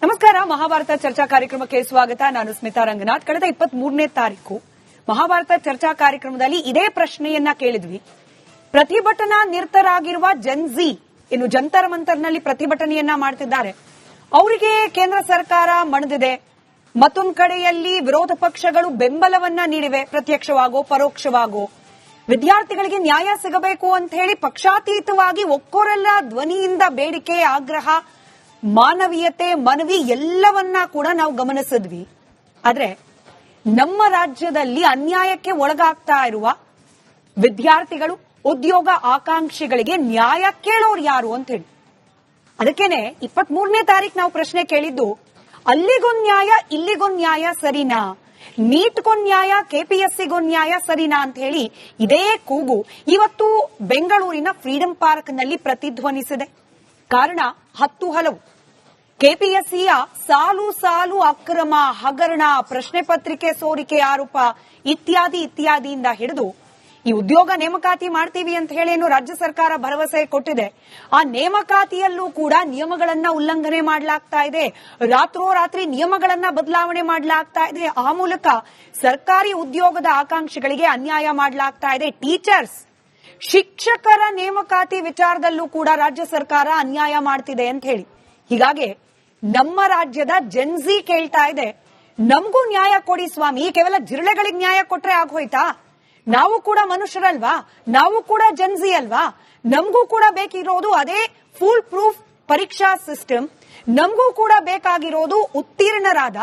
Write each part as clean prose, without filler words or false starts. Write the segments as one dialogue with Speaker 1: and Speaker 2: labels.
Speaker 1: ನಮಸ್ಕಾರ. ಮಹಾಭಾರತ ಚರ್ಚಾ ಕಾರ್ಯಕ್ರಮಕ್ಕೆ ಸ್ವಾಗತ. ನಾನು ಸ್ಮಿತಾ ರಂಗನಾಥ್. ಕಳೆದ 23ನೇ ತಾರೀಕು ಮಹಾಭಾರತ ಚರ್ಚಾ ಕಾರ್ಯಕ್ರಮದಲ್ಲಿ ಇದೇ ಪ್ರಶ್ನೆಯನ್ನ ಕೇಳಿದ್ವಿ. ಪ್ರತಿಭಟನಾ ನಿರತರಾಗಿರುವ ಜನ್ಜಿ ಇನ್ನು ಜಂತರ್ ಮಂತರ್ನಲ್ಲಿ ಪ್ರತಿಭಟನೆಯನ್ನ ಮಾಡ್ತಿದ್ದಾರೆ. ಅವರಿಗೆ ಕೇಂದ್ರ ಸರ್ಕಾರ ಮಣಿದಿದೆ. ಮತ್ತೊಂದು ಕಡೆಯಲ್ಲಿ ವಿರೋಧ ಪಕ್ಷಗಳು ಬೆಂಬಲವನ್ನ ನೀಡಿವೆ, ಪ್ರತ್ಯಕ್ಷವಾಗೋ ಪರೋಕ್ಷವಾಗೋ. ವಿದ್ಯಾರ್ಥಿಗಳಿಗೆ ನ್ಯಾಯ ಸಿಗಬೇಕು ಅಂತ ಹೇಳಿ ಪಕ್ಷಾತೀತವಾಗಿ ಒಕ್ಕೊರೆಲ್ಲ ಧ್ವನಿಯಿಂದ ಬೇಡಿಕೆ, ಆಗ್ರಹ, ಮಾನವೀಯತೆ, ಮನವಿ ಎಲ್ಲವನ್ನ ಕೂಡ ನಾವು ಗಮನಿಸಿದ್ವಿ. ಆದ್ರೆ ನಮ್ಮ ರಾಜ್ಯದಲ್ಲಿ ಅನ್ಯಾಯಕ್ಕೆ ಒಳಗಾಗ್ತಾ ಇರುವ ವಿದ್ಯಾರ್ಥಿಗಳು, ಉದ್ಯೋಗ ಆಕಾಂಕ್ಷಿಗಳಿಗೆ ನ್ಯಾಯ ಕೇಳೋರು ಯಾರು ಅಂತ ಹೇಳಿ. ಅದಕ್ಕೇನೆ 23ನೇ ತಾರೀಕು ನಾವು ಪ್ರಶ್ನೆ ಕೇಳಿದ್ದು, ಅಲ್ಲಿಗೊಂದ್ ನ್ಯಾಯ ಇಲ್ಲಿಗೊಂದ್ ನ್ಯಾಯ ಸರಿನಾ, ನೀಟ್ಗೊಂದ್ ನ್ಯಾಯ ಕೆಪಿಎಸ್ಸಿಗೊಂದ್ ನ್ಯಾಯ ಸರಿನಾ ಅಂತ ಹೇಳಿ ಇದೇ ಕೂಗು ಇವತ್ತು ಬೆಂಗಳೂರಿನ ಫ್ರೀಡಂ ಪಾರ್ಕ್ ನಲ್ಲಿ ಪ್ರತಿಧ್ವನಿಸಿದೆ. ಕಾರಣ 10 ಹಲವು. ಕೆಪಿಎಸ್ಸಿಯ ಸಾಲು ಸಾಲು ಅಕ್ರಮ, ಹಗರಣ, ಪ್ರಶ್ನೆ ಪತ್ರಿಕೆ ಸೋರಿಕೆ ಆರೋಪ ಇತ್ಯಾದಿಯಿಂದ ಹಿಡಿದು ಈ ಉದ್ಯೋಗ ನೇಮಕಾತಿ ಮಾಡ್ತೀವಿ ಅಂತ ಹೇಳೇನು ರಾಜ್ಯ ಸರ್ಕಾರ ಭರವಸೆ ಕೊಟ್ಟಿದೆ. ಆ ನೇಮಕಾತಿಯಲ್ಲೂ ಕೂಡ ನಿಯಮಗಳನ್ನ ಉಲ್ಲಂಘನೆ ಮಾಡಲಾಗ್ತಾ ಇದೆ. ರಾತ್ರೋರಾತ್ರಿ ನಿಯಮಗಳನ್ನ ಬದಲಾವಣೆ ಮಾಡಲಾಗ್ತಾ ಇದೆ. ಆ ಮೂಲಕ ಸರ್ಕಾರಿ ಉದ್ಯೋಗದ ಆಕಾಂಕ್ಷಿಗಳಿಗೆ ಅನ್ಯಾಯ ಮಾಡಲಾಗ್ತಾ ಇದೆ. ಟೀಚರ್ಸ್, ಶಿಕ್ಷಕರ ನೇಮಕಾತಿ ವಿಚಾರದಲ್ಲೂ ಕೂಡ ರಾಜ್ಯ ಸರ್ಕಾರ ಅನ್ಯಾಯ ಮಾಡ್ತಿದೆ ಅಂತ ಹೇಳಿ. ಹೀಗಾಗಿ ನಮ್ಮ ರಾಜ್ಯದ ಜನ್ಜಿ ಕೇಳ್ತಾ ಇದೆ, ನಮಗೂ ನ್ಯಾಯ ಕೊಡಿ ಸ್ವಾಮಿ. ಕೇವಲ ಜಿರಳೆಗಳಿಗೆ ನ್ಯಾಯ ಕೊಟ್ರೆ ಆಗೋಯ್ತಾ? ನಾವು ಕೂಡ ಮನುಷ್ಯರಲ್ವಾ? ನಾವು ಕೂಡ ಜನ್ಜಿ ಅಲ್ವಾ? ನಮಗೂ ಕೂಡ ಬೇಕಿರೋದು ಅದೇ ಫುಲ್ ಪ್ರೂಫ್ ಪರೀಕ್ಷಾ ಸಿಸ್ಟಮ್. ನಮಗೂ ಕೂಡ ಬೇಕಾಗಿರೋದು ಉತ್ತೀರ್ಣರಾದ,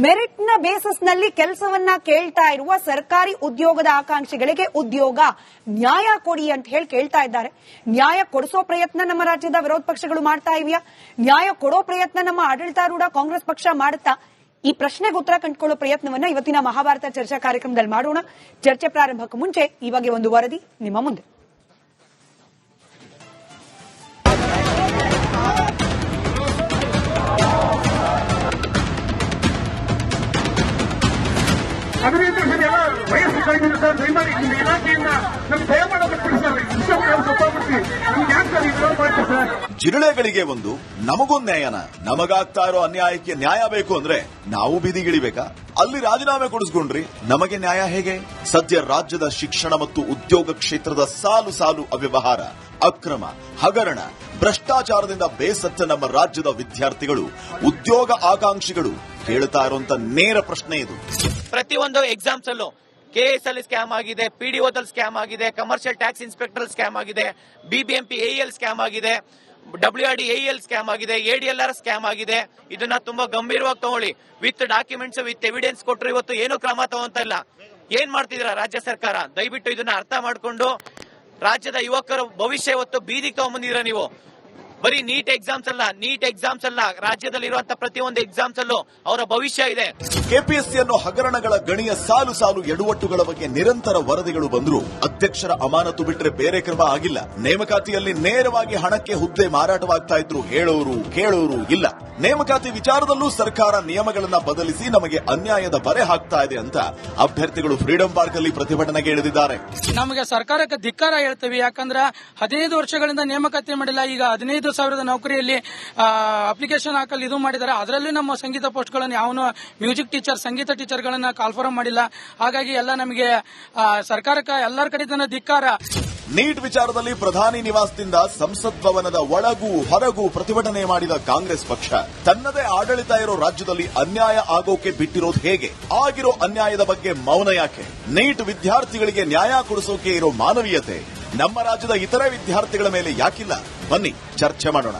Speaker 1: ಮೆರಿಟ್ ನ ಬೇಸಿಸ್ ನಲ್ಲಿ ಕೆಲಸವನ್ನ ಕೇಳ್ತಾ ಇರುವ ಸರ್ಕಾರಿ ಉದ್ಯೋಗದ ಆಕಾಂಕ್ಷಿಗಳಿಗೆ ಉದ್ಯೋಗ ನ್ಯಾಯ ಕೊಡಿ ಅಂತ ಹೇಳಿ ಕೇಳ್ತಾ ಇದ್ದಾರೆ. ನ್ಯಾಯ ಕೊಡಿಸೋ ಪ್ರಯತ್ನ ನಮ್ಮ ರಾಜ್ಯದ ವಿರೋಧ ಪಕ್ಷಗಳು ಮಾಡ್ತಾ ಇವೆಯಾ? ನ್ಯಾಯ ಕೊಡೋ ಪ್ರಯತ್ನ ನಮ್ಮ ಆಡಳಿತಾರೂಢ ಕಾಂಗ್ರೆಸ್ ಪಕ್ಷ ಮಾಡುತ್ತಾ? ಈ ಪ್ರಶ್ನೆಗೆ ಉತ್ತರ ಕಂಡುಕೊಳ್ಳೋ ಪ್ರಯತ್ನವನ್ನ ಇವತ್ತಿನ ಮಹಾಭಾರತ ಚರ್ಚಾ ಕಾರ್ಯಕ್ರಮದಲ್ಲಿ ಮಾಡೋಣ. ಚರ್ಚೆ ಪ್ರಾರಂಭಕ್ಕೂ ಮುಂಚೆ ಈ ಬಗ್ಗೆ ಒಂದು ವರದಿ ನಿಮ್ಮ ಮುಂದೆ.
Speaker 2: ವಯಸ್ಸು ಕಳೆದಿದೆ ಸರ್. ದಯಮಾಡಿ ನಿಮ್ಮ ಇಲಾಖೆಯಿಂದ ನಮ್ಗೆ ದಯಮಾಡಿ ಸರ್.
Speaker 3: ಜಿರಳೆಗಳಿಗೆ ಒಂದು, ನಮಗೊಂದು ನ್ಯಾಯನ? ನಮಗಾಗ್ತಾ ಇರೋ ಅನ್ಯಾಯಕ್ಕೆ ನ್ಯಾಯ ಬೇಕು ಅಂದ್ರೆ ನಾವು ಬೀದಿಗಿಳಿಬೇಕಾ? ಅಲ್ಲಿ ರಾಜೀನಾಮೆ ಕೊಡಿಸ್ಕೊಂಡ್ರಿ ನಮಗೆ ನ್ಯಾಯ ಹೇಗೆ? ಸದ್ಯ ರಾಜ್ಯದ ಶಿಕ್ಷಣ ಮತ್ತು ಉದ್ಯೋಗ ಕ್ಷೇತ್ರದ ಸಾಲು ಸಾಲು ಅವ್ಯವಹಾರ, ಅಕ್ರಮ, ಹಗರಣ, ಭ್ರಷ್ಟಾಚಾರದಿಂದ ಬೇಸತ್ತ ನಮ್ಮ ರಾಜ್ಯದ ವಿದ್ಯಾರ್ಥಿಗಳು, ಉದ್ಯೋಗ ಆಕಾಂಕ್ಷಿಗಳು ಕೇಳ್ತಾ ಇರುವಂತ ನೇರ ಪ್ರಶ್ನೆ ಇದು.
Speaker 4: ಪ್ರತಿಯೊಂದು ಎಕ್ಸಾಮ್ಸ್ ಅಲ್ಲೂ ಕೆಎಸ್ ಅಲ್ಲಿ ಸ್ಕ್ಯಾಮ್ ಆಗಿದೆ, ಪಿಡಿಒದಲ್ಲಿ ಸ್ಕ್ಯಾಮ್ ಆಗಿದೆ, ಕಮರ್ಷಿಯಲ್ ಟ್ಯಾಕ್ಸ್ ಇನ್ಸ್ಪೆಕ್ಟರ್ ಸ್ಕ್ಯಾಮ್ ಆಗಿದೆ, ಬಿಬಿಎಂಪಿ ಎಇಎಲ್ ಸ್ಕ್ಯಾಮ್ ಆಗಿದೆ, ಡಬ್ಲ್ಯೂಆರ್ಡಿ ಎಇಎಲ್ ಸ್ಕ್ಯಾಮ್ ಆಗಿದೆ, ಎಡಿಎಲ್ಆರ್ ಸ್ಕ್ಯಾಮ್ ಆಗಿದೆ. ಇದನ್ನ ತುಂಬಾ ಗಂಭೀರವಾಗಿ ತಗೊಳ್ಳಿ. ವಿತ್ ಡಾಕ್ಯುಮೆಂಟ್ಸ್, ವಿತ್ ಎವಿಡೆನ್ಸ್ ಕೊಟ್ಟರು ಇವತ್ತು ಏನು ಕ್ರಮ ತಗೊಂತ ಇಲ್ಲ. ಏನ್ ಮಾಡ್ತಿದ್ದೀರಾ ರಾಜ್ಯ ಸರ್ಕಾರ? ದಯವಿಟ್ಟು ಇದನ್ನ ಅರ್ಥ ಮಾಡಿಕೊಂಡು ರಾಜ್ಯದ ಯುವಕರ ಭವಿಷ್ಯ ಇವತ್ತು ಬೀದಿಗೆ ತಗೊಂಡ್ಬಂದಿದ್ದೀರಾ ನೀವು. ಬರೀ ನೀಟ್ ಎಕ್ಸಾಮ್ಸ್ ಅಲ್ಲ, ರಾಜ್ಯದಲ್ಲಿರುವಂತಹ ಪ್ರತಿಯೊಂದು ಎಕ್ಸಾಮ್ಸ್ ಅಲ್ಲೂ ಅವರ ಭವಿಷ್ಯ ಇದೆ.
Speaker 3: ಕೆಪಿಎಸ್ಸಿಯನ್ನು ಹಗರಣಗಳ ಗಣಿಯ ಸಾಲು ಸಾಲು ಎಡವಟ್ಟುಗಳ ಬಗ್ಗೆ ನಿರಂತರ ವರದಿಗಳು ಬಂದರೂ ಅಧ್ಯಕ್ಷರ ಅಮಾನತು ಬಿಟ್ಟರೆ ಬೇರೆ ಕ್ರಮ ಆಗಿಲ್ಲ. ನೇಮಕಾತಿಯಲ್ಲಿ ನೇರವಾಗಿ ಹಣಕ್ಕೆ ಹುದ್ದೆ ಮಾರಾಟವಾಗ್ತಾ ಇದ್ರು ಹೇಳೋರು ಕೇಳೋರು ಇಲ್ಲ. ನೇಮಕಾತಿ ವಿಚಾರದಲ್ಲೂ ಸರ್ಕಾರ ನಿಯಮಗಳನ್ನ ಬದಲಿಸಿ ನಮಗೆ ಅನ್ಯಾಯದ ಬರೆ ಹಾಕ್ತಾ ಇದೆ ಅಂತ ಅಭ್ಯರ್ಥಿಗಳು ಫ್ರೀಡಂ ಪಾರ್ಕ್ ಅಲ್ಲಿ ಪ್ರತಿಭಟನೆಗೆ ಇಳಿದಿದ್ದಾರೆ.
Speaker 5: ನಮಗೆ ಸರ್ಕಾರಕ್ಕೆ ಧಿಕ್ಕಾರ ಹೇಳ್ತೀವಿ. ಯಾಕಂದ್ರೆ 15 ವರ್ಷಗಳಿಂದ ನೇಮಕಾತಿ ಮಾಡಿಲ್ಲ. ಈಗ 15,000 ನೌಕರಿಯಲ್ಲಿ ಅಪ್ಲಿಕೇಶನ್ ಹಾಕಲು ಇದು ಮಾಡಿದ್ದಾರೆ. ಅದರಲ್ಲಿ ನಮ್ಮ ಸಂಗೀತ ಪೋಸ್ಟ್ಗಳನ್ನು ಯಾವನು ಮ್ಯೂಸಿಕ್ ಟೀಚರ್, ಸಂಗೀತ ಟೀಚರ್ಗಳನ್ನ ಕಾಲ್ಫಾರ್ಮ್ ಮಾಡಿಲ್ಲ. ಹಾಗಾಗಿ ಎಲ್ಲ ನಮಗೆ ಸರ್ಕಾರಕ್ಕೆ ಎಲ್ಲರ ಕಡೆಯಿಂದ ಧಿಕ್ಕಾರ.
Speaker 3: ನೀಟ್ ವಿಚಾರದಲ್ಲಿ ಪ್ರಧಾನಿ ನಿವಾಸದಿಂದ ಸಂಸತ್ ಭವನದ ಒಳಗೂ ಹೊರಗೂ ಪ್ರತಿಭಟನೆ ಮಾಡಿದ ಕಾಂಗ್ರೆಸ್ ಪಕ್ಷ ತನ್ನದೇ ಆಡಳಿತ ಇರೋ ರಾಜ್ಯದಲ್ಲಿ ಅನ್ಯಾಯ ಆಗೋಕೆ ಬಿಟ್ಟಿರೋದು ಹೇಗೆ? ಆಗಿರೋ ಅನ್ಯಾಯದ ಬಗ್ಗೆ ಮೌನ ಯಾಕೆ? ನೀಟ್ ವಿದ್ಯಾರ್ಥಿಗಳಿಗೆ ನ್ಯಾಯ ಕೊಡಿಸೋಕೆ ಇರೋ ಮಾನವೀಯತೆ ನಮ್ಮ ರಾಜ್ಯದ ಇತರೆ ವಿದ್ಯಾರ್ಥಿಗಳ ಮೇಲೆ ಯಾಕಿಲ್ಲ? ಬನ್ನಿ ಚರ್ಚೆ ಮಾಡೋಣ.